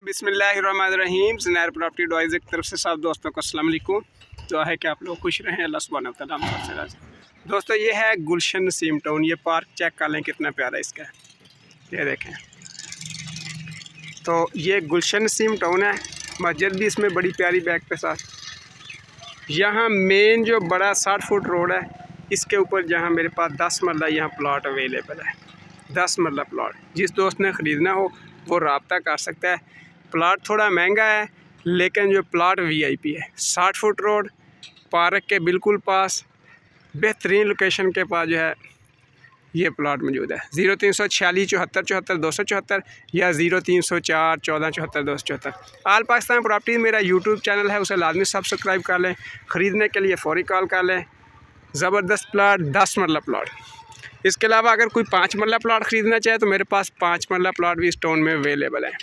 बिस्मिल्लाहिर्रहमानिर्रहीम। Zunair property adviser की तरफ से सब दोस्तों को अस्सलाम वालेकुम। दुआ है कि आप लोग खुश रहें, अल्लाह सुब्हानहू व तआला हम सबसे राज़ी। दोस्तों ये है गुलशन नसीम टाउन। ये पार्क चेक कर लें कितना प्यारा है इसका, ये देखें। तो ये गुलशन नसीम टाउन है। मस्जिद भी इसमें बड़ी प्यारी बैक के साथ। यहाँ मेन जो बड़ा 60 फुट रोड है, इसके ऊपर जहाँ मेरे पास 10 मरला यहाँ प्लाट अवेलेबल है। 10 मरला प्लाट, जिस दोस्त ने ख़रीदना हो वो रब्ता कर सकता है। प्लाट थोड़ा महंगा है लेकिन जो प्लाट वीआईपी है। 60 फुट रोड, पार्क के बिल्कुल पास, बेहतरीन लोकेशन के पास जो है ये प्लाट मौजूद है। 0346 74 74 274 या 0304 14 74 274। आल पाकिस्तान प्रॉपर्टी मेरा यूट्यूब चैनल है, उसे लाजमी सब्सक्राइब कर लें। ख़रीदने के लिए फ़ौरी कॉल कर लें। ज़बरदस्त प्लाट, 10 मरला प्लाट। इसके अलावा अगर कोई 5 मरला प्लाट ख़रीदना चाहे तो मेरे पास 5 मरला प्लाट भी इस टाउन में अवेलेबल है।